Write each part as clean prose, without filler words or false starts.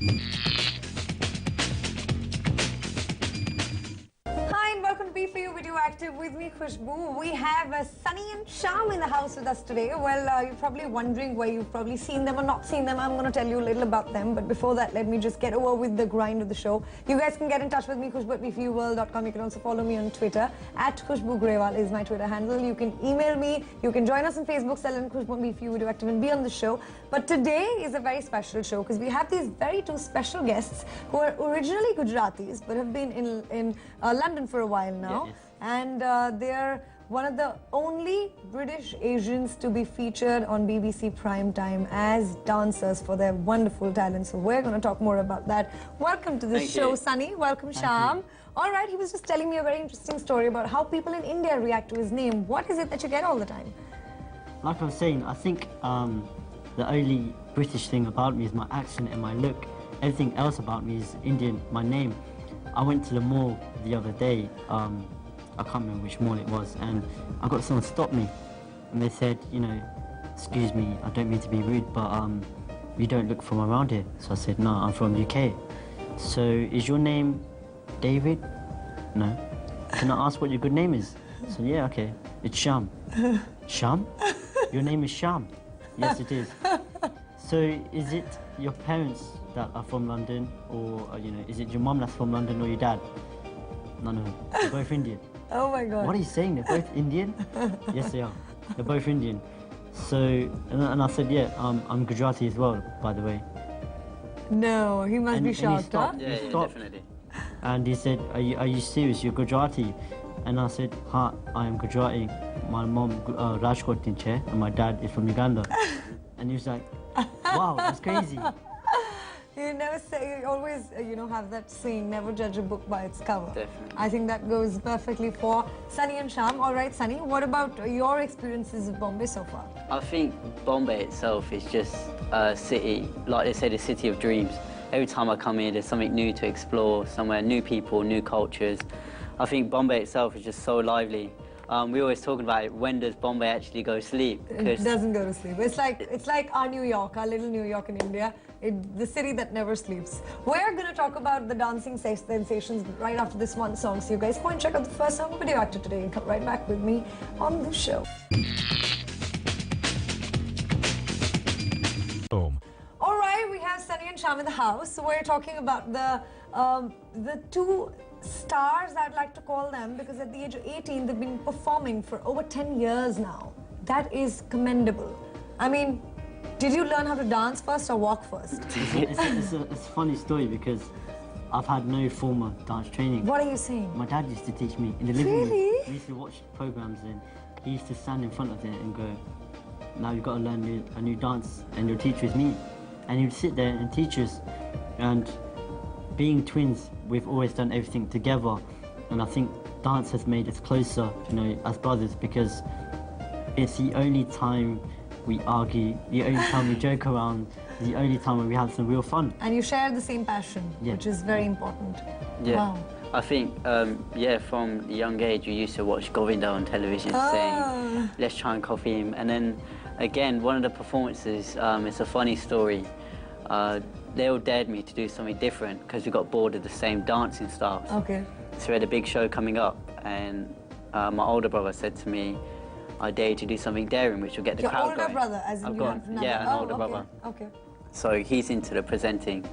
Hi and welcome to b4u Video Active with me, Khushbu. We have Sunny and Sham in the house with us today. Well, you're probably wondering where you've probably seen them or not seen them. I'm going to tell you a little about them. But before that, let me just get over with the grind of the show. You guys can get in touch with me, Khushbu at b4uworld.com. You can also follow me on Twitter. @Khushbu Grewal is my Twitter handle. You can email me. You can join us on Facebook, Selin Khushbu b4u Video Active, and be on the show. But today is a very special show because we have these two special guests who are originally Gujaratis but have been in London for a while now. Yes. And they're one of the only British Asians to be featured on BBC Primetime as dancers for their wonderful talent. So we're going to talk more about that. Welcome to the show, Sunny. Welcome, Sham. All right, he was just telling me a very interesting story about how people in India react to his name. What is it that you get all the time? Like I was saying, I think the only British thing about me is my accent and my look. Everything else about me is Indian, my name. I went to the mall the other day, I can't remember which mall it was, and I got someone stop me. And they said, you know, excuse me, I don't mean to be rude, but you don't look from around here. So I said, no, I'm from UK. So is your name David? No. Can I ask what your good name is? So yeah, okay, it's Sham. Sham? Your name is Sham? Yes, it is. So is it your parents that are from London, or you know, is it your mum that's from London or your dad? None of them. They're both Indian. Oh my God. What are you saying? They're both Indian? Yes, they are. They're both Indian. So, and I said, yeah, I'm Gujarati as well, by the way. No, he must be shocked, huh? Yeah, definitely. And he said, are you serious? You're Gujarati? And I said, ha, I am Gujarati. My mom, Rajkot chair, and my dad is from Uganda. And he was like, wow, that's crazy. You never say, you always, you know, have that saying, never judge a book by its cover. Definitely. I think that goes perfectly for Sunny and Sham. All right, Sunny, what about your experiences of Bombay so far? I think Bombay itself is just a city, like they say, the city of dreams. Every time I come here, there's something new to explore, somewhere, new people, new cultures. I think Bombay itself is just so lively. We always talking about it, when does Bombay actually go to sleep? It doesn't go to sleep. It's like our New York, our little New York in India. The city that never sleeps. We're going to talk about the dancing sensations right after this one song. So you guys go and check out the first song of Video Active today and come right back with me on the show. Boom. All right, we have Sunny and Sham in the house. So we're talking about the two stars, I'd like to call them, because at the age of 18, they've been performing for over 10 years now. That is commendable. I mean, did you learn how to dance first or walk first? It's a funny story because I've had no formal dance training. What are you saying? My dad used to teach me in the living room. Really? We used to watch programs and he used to stand in front of it and go, now you've got to learn a new dance and your teacher is me. And he would sit there and teach us. And being twins, we've always done everything together. And I think dance has made us closer, you know, as brothers, because it's the only time we argue, the only time we joke around, the only time when we have some real fun. And you share the same passion, which is very important. Yeah. Wow. I think, yeah, from a young age, we used to watch Govinda on television saying, let's try and copy him. And then, again, one of the performances, it's a funny story. They all dared me to do something different because we got bored of the same dancing styles. Okay. So we had a big show coming up, and my older brother said to me, I dare you to do something daring, which will get the Your crowd older going. brother, as in I've you got, have another? yeah, an older okay. brother. Okay. So he's into the presenting.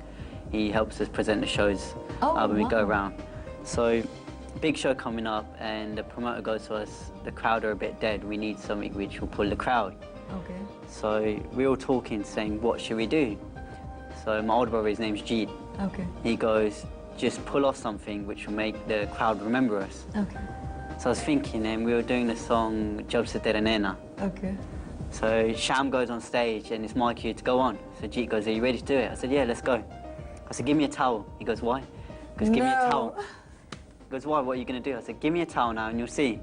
He helps us present the shows when we go around. So big show coming up, and the promoter goes to us, the crowd are a bit dead. We need something which will pull the crowd. Okay. So we were talking, saying, what should we do? So my older brother, his name's Jeet. Okay. He goes, just pull off something which will make the crowd remember us. Okay. So I was thinking, and we were doing the song Jab Se Tera Naina. Okay. So Sham goes on stage and it's my cue to go on. So Jeet goes, are you ready to do it? I said, yeah, let's go. I said, give me a towel. He goes, why? He goes, give me a towel. He goes, why? What are you going to do? I said, give me a towel now and you'll see.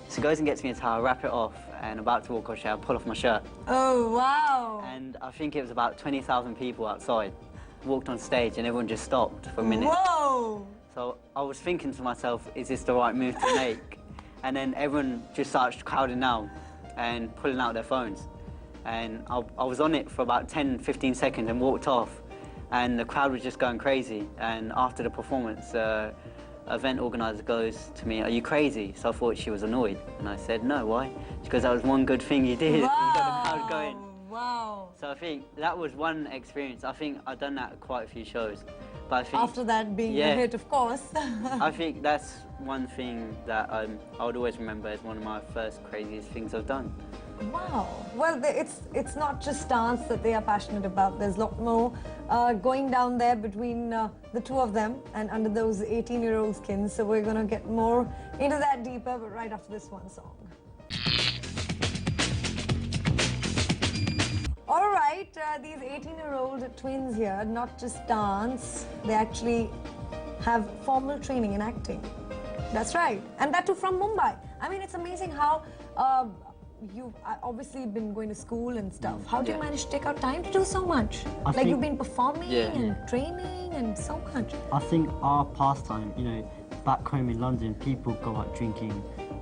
So he goes and gets me a towel, wrap it off, and about to walk off, I pull off my shirt. Oh, wow. And I think it was about 20,000 people outside. Walked on stage and everyone just stopped for a minute. Whoa! So I was thinking to myself, is this the right move to make? And then everyone just started crowding out and pulling out their phones. And I was on it for about 10, 15 seconds and walked off. and the crowd was just going crazy. And after the performance, event organizer goes to me, "Are you crazy?" So I thought she was annoyed, and I said, "No, why?" She goes, "That was one good thing you did. You got the crowd going." Wow. So I think that was one experience. I think I've done that at quite a few shows. But I think, After that being a hit, of course. I think that's one thing that I would always remember as one of my first craziest things I've done. Wow. Well, it's not just dance that they are passionate about. There's a lot more going down there between the two of them and under those 18-year-old skins. So we're going to get more into that deeper, but right after this one song. All right, these 18-year-old twins here, not just dance, they actually have formal training in acting. That's right. And that too from Mumbai. I mean, it's amazing how you've obviously been going to school and stuff. How do you manage to take out time to do so much? Like you've been performing and training and so much. I think our pastime, you know, back home in London, people go out drinking,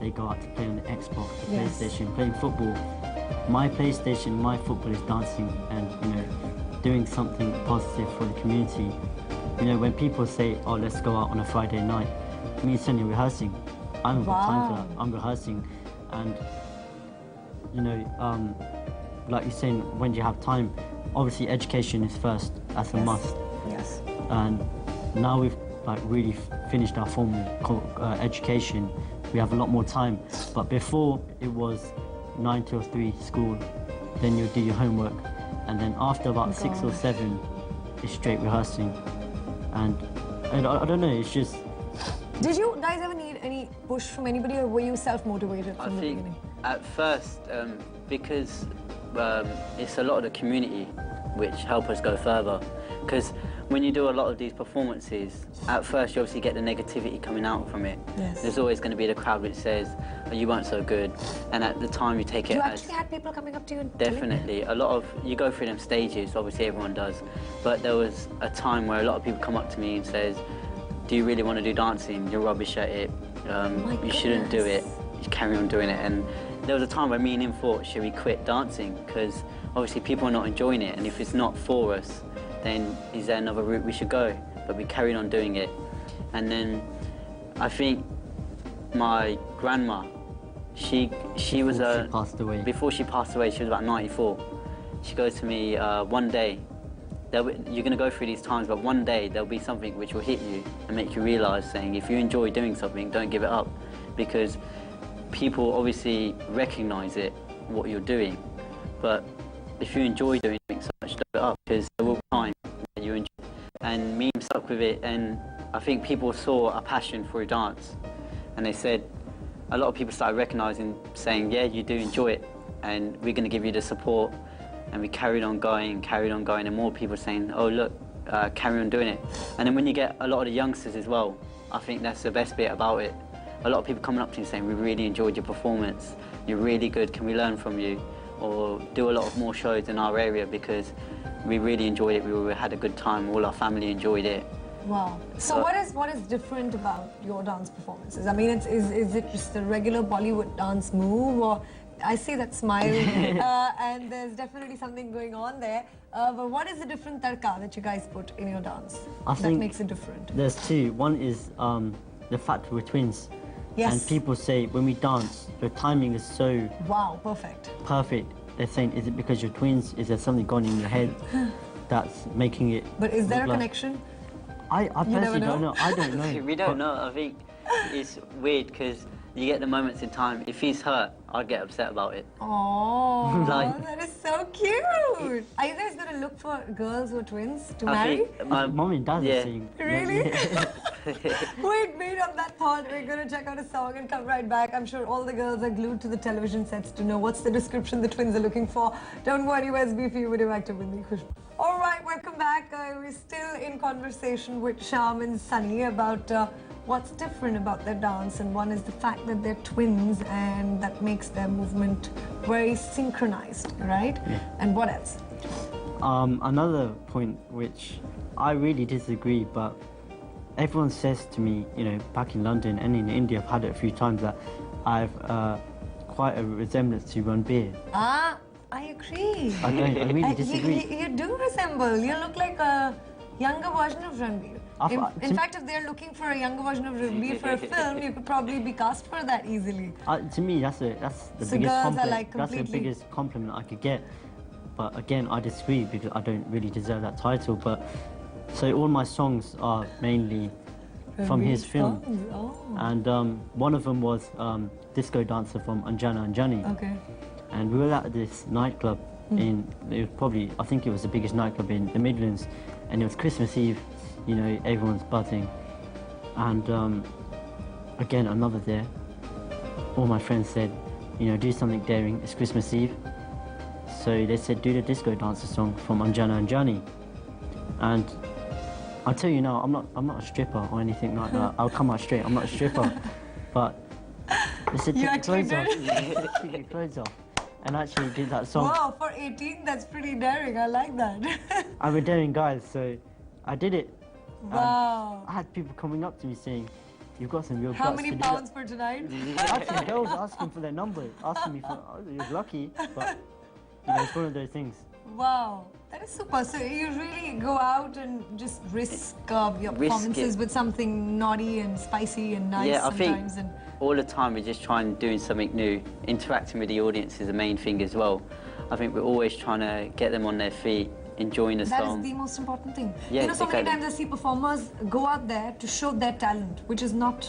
they go out to play on the Xbox, the PlayStation, playing football. My PlayStation, my football is dancing and, you know, doing something positive for the community. You know, when people say, "Oh, let's go out on a Friday night," me and Sunny rehearsing. I haven't got time for that. I'm rehearsing. And, you know, like you're saying, when do you have time? Obviously, education is first. That's a must. Yes. And now we've like really finished our formal education. We have a lot more time. But before, it was 9 till 3 school, then you'll do your homework, and then after about 6 or 7 it's straight rehearsing. And I don't know, it's just... Did you guys ever need any push from anybody, or were you self-motivated from the beginning? At first, because it's a lot of the community which help us go further, because when you do a lot of these performances, at first you obviously get the negativity coming out from it. Yes. There's always going to be the crowd which says, "Oh, you weren't so good," and at the time you take it You as... actually had people coming up to you and Definitely. A lot of... You go through them stages, obviously everyone does, but there was a time where a lot of people come up to me and says, "Do you really want to do dancing? You're rubbish at it. You shouldn't do it. You carry on doing it." And there was a time where me and him thought, should we quit dancing? Because obviously people are not enjoying it, and if it's not for us, then is there another route we should go? But we carried on doing it. And then I think my grandma, she was Before she passed away. Before she passed away, she was about 94. She goes to me, "One day, you're going to go through these times, but one day there'll be something which will hit you and make you realise, saying, if you enjoy doing something, don't give it up. Because people obviously recognise it, what you're doing. But if you enjoy doing something so much, don't give it up, because there will be time when you enjoy it." And me stuck with it, and I think people saw a passion for a dance. And they said, a lot of people started recognising, saying, "Yeah, you do enjoy it, and we're going to give you the support." And we carried on going, and more people saying, "Oh, look, carry on doing it." And then when you get a lot of the youngsters as well, I think that's the best bit about it. A lot of people coming up to you saying, "We really enjoyed your performance. You're really good. Can we learn from you?" Or do a lot of more shows in our area, because we really enjoyed it. We had a good time. All our family enjoyed it. Wow. So what is different about your dance performances? I mean, is it just a regular Bollywood dance move, or I see that smile and there's definitely something going on there. But what is the different tarka that you guys put in your dance that makes it different? There's two. One is the fact we're twins. Yes. And people say when we dance, the timing is so... Wow, perfect. Perfect. They're saying, is it because you're twins? Is there something going in your head that's making it... But is there a connection? I personally don't know. I don't know. We don't know. I think it's weird because you get the moments in time. If he's hurt, I'd get upset about it. Oh, Like- that is so cute. Are you guys going to look for girls who are twins to marry? Mom and Dad are saying... Really? Wait on that thought. We're going to check out a song and come right back. I'm sure all the girls are glued to the television sets to know what's the description the twins are looking for. Don't go anywhere, it's b4u Video Active with me, Khushbu. All right, welcome back. We're still in conversation with Sham and Sunny about what's different about their dance, and one is the fact that they're twins and that makes their movement very synchronized, right? Yeah. And what else? Another point which I really disagree, but everyone says to me, you know, back in London and in India, I've had it a few times, that I've quite a resemblance to Ranbir. I agree. I really disagree. You do resemble. You look like a Younger version of Ranveer. In fact, if they're looking for a younger version of Ranveer for a film, you could probably be cast for that easily. To me, that's the So biggest girls are compliment. like That's the completely- biggest compliment I could get. But again, I disagree because I don't really deserve that title. But so all my songs are mainly from his Ranveer film, songs, oh. and one of them was Disco Dancer from Anjana Anjani. Okay. And we were at this nightclub in, it was probably, I think it was the biggest nightclub in the Midlands, and it was Christmas Eve, you know, everyone's buzzing. And again, another there, all my friends said, you know, do something daring, it's Christmas Eve. So they said, do the Disco Dancer song from Anjana Anjani. And I'll tell you now, I'm not a stripper or anything like that. I'll come out straight, I'm not a stripper. But they said, You take your actually clothes off. did? Take your clothes off. And actually did that song. Wow, for 18, that's pretty daring. I like that. I'm a daring guy, so I did it. Wow. I had people coming up to me saying, you've got some real How guts many to do pounds that. for tonight? Actually, girls asking for their number, asking me for, oh, you're lucky, but you know, it's one of those things. Wow, that is super. So you really go out and just risk your Risk performances it. with something naughty and spicy and nice Yeah, I think sometimes. And all the time we're just trying doing something new. Interacting with the audience is the main thing as well. I think we're always trying to get them on their feet, enjoying the that song. is the most important thing. Yeah, you know, so many exactly. times I see performers go out there to show their talent, which is not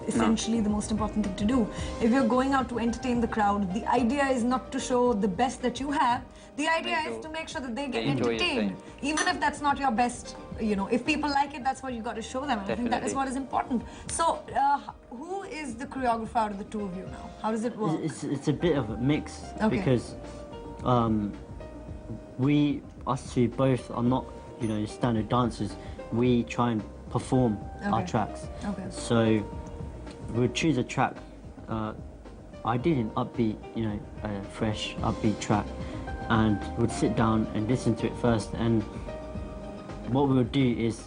essentially the most important thing to do. If you're going out to entertain the crowd, the idea is not to show the best that you have. The idea is to make sure that they get enjoy your entertained. Even if that's not your best, you know, if people like it, that's what you got to show them. And I think that is Definitely. what is important. So, who is the choreographer out of the two of you now? How does it work? It's a bit of a mix Okay. because us two both are not, you know, standard dancers. We try and perform our Okay. tracks. Okay. So we'll choose a track. I did an upbeat, you know, a fresh upbeat track, and we'd sit down and listen to it first. And what we would do is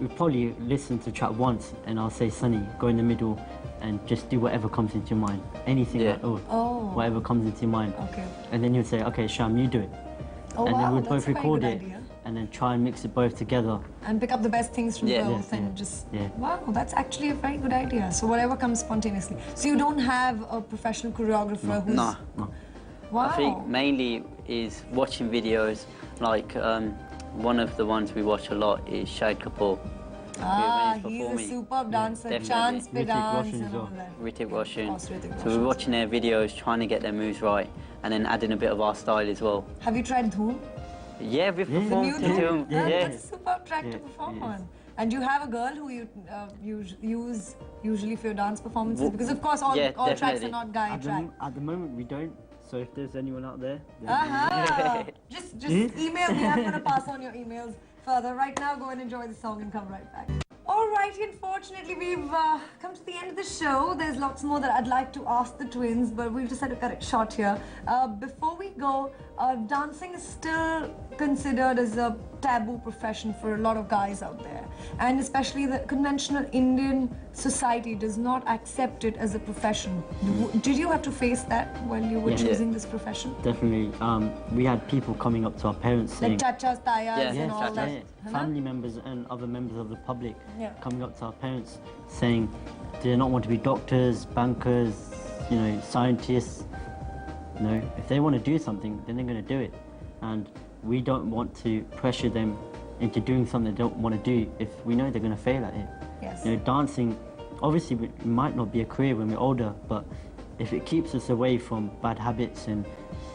we'd probably listen to track once, and I'll say, Sunny, go in the middle and just do whatever comes into your mind. Anything Yeah. at all. Oh. Whatever comes into your mind. Okay. And then you'd say, okay, Sham, you do it. Oh, and wow, then we'd that's both a very record good it idea. and then try and mix it both together. And pick up the best things from Yeah. both Yeah, and yeah, just... yeah. Wow, that's actually a very good idea. So whatever comes spontaneously. So you don't have a professional choreographer who's... No. Wow. I think mainly is watching videos. Like one of the ones we watch a lot is Shahid Kapoor. Ah, when he's he's a performing. superb dancer. Definitely. Chance pe Ritik dance Roshan and as all well. that. Ritik Roshan. Of course, Ritik So Roshan. we're watching their videos, trying to get their moves right, and then adding a bit of our style as well. Have you tried Dhoom? Yeah, we've Yeah. The performed new to Dhoom? Doom. Yeah. Yeah. That's a superb track to Yeah, perform it is. on. And you have a girl who you use usually for your dance performances? Because of course all, Yeah, all tracks are definitely. not guy tracks. At the moment, we don't. So if there's anyone out there, then Uh-huh. Just email me. I'm going to pass on your emails further. Right now, go and enjoy the song and come right back. Alrighty, unfortunately, we've come to the end of the show. There's lots more that I'd like to ask the twins, but we've decided to cut it short here. Before we go, dancing is still considered as a taboo profession for a lot of guys out there. And especially the conventional Indian society does not accept it as a profession. Did you have to face that while you were Yeah. choosing this profession? definitely. We had people coming up to our parents saying, Like chachas, tayas Yeah, and all chachas. that. yeah, family members and other members of the public Yeah. coming up to our parents saying, do they not want to be doctors, bankers, you know, scientists? You know, if they want to do something, then they're going to do it. And we don't want to pressure them into doing something they don't want to do if we know they're going to fail at it. Yes. You know, dancing, obviously it might not be a career when we're older, but if it keeps us away from bad habits and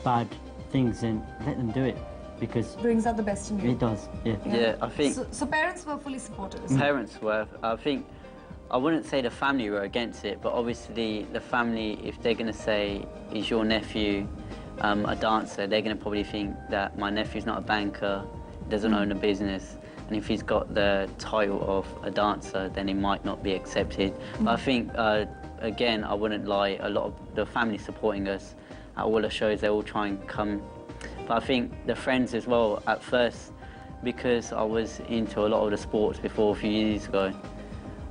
bad things, then let them do it, because Brings out the best in you. it does, yeah. Yeah, I think So parents were fully supportive. parents were. I think I wouldn't say the family were against it, but obviously the family, if they're going to say, is your nephew a dancer, they're going to probably think that my nephew's not a banker, doesn't own a business, and if he's got the title of a dancer, then he might not be accepted. But I think, again, I wouldn't lie, a lot of the family supporting us at all the shows, they all try and come. But I think the friends as well, at first, because I was into a lot of the sports before a few years ago,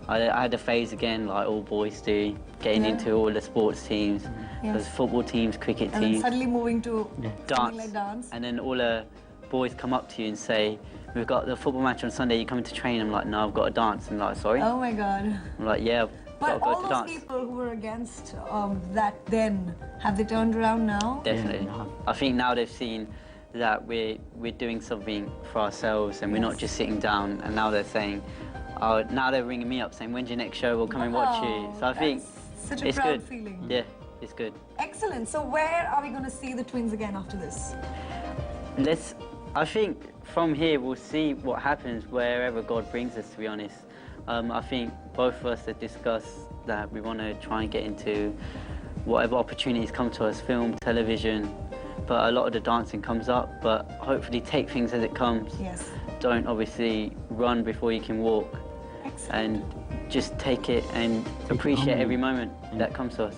I had a phase again, like all boys do, getting Yeah. into all the sports teams. Yes. There's football teams, cricket And then teams, suddenly moving to something dance, like dance. and then all the boys come up to you and say, we've got the football match on Sunday, you come to train? I'm like, no, I've got to dance. I'm like, sorry? Oh my God. I'm like, yeah, I've But got to all go to those dance. people who were against that then, have they turned around now? Definitely. Yeah, I think now they've seen that we're doing something for ourselves and we're not Yes. just sitting down, and now they're saying, oh, now they're ringing me up saying, when's your next show? We'll come and watch you. Wow, So I think that's such a it's proud good. feeling. Yeah, it's good. Excellent. So where are we going to see the twins again after this? I think from here we'll see what happens wherever God brings us, to be honest. I think both of us have discussed that we want to try and get into whatever opportunities come to us, film, television, but a lot of the dancing comes up, but hopefully take things as it comes. Yes. Don't obviously run before you can walk, Excellent. and just take it and it appreciate humbly. every moment that comes to us.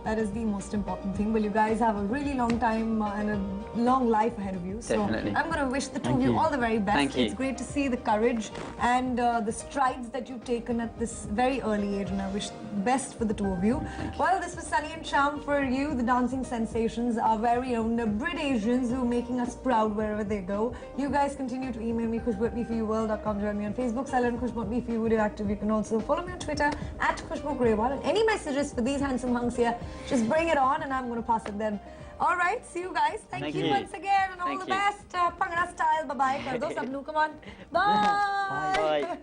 That is the most important thing. Well, you guys have a really long time and a long life ahead of you. So Definitely. I'm going to wish the two Thank of you you. all the very best. Thank you. It's great to see the courage and the strides that you've taken at this very early age, and I wish the best for the two of you. Well, this was Sunny and Sham for you, the dancing sensations, our very own Brit Asians who are making us proud wherever they go. You guys continue to email me, khushbu@b4uworld.com. Join me on Facebook, Silent Khushbu B4u Video Active. You can also follow me on Twitter @KhushbuGrewal. And any messages for these handsome hunks here, just bring it on and I'm going to pass it then. All right, see you guys. Thank you once again and all Thank the you. best. Bhangra style. Bye-bye. Kar do sabnu. Come on. Bye. Bye.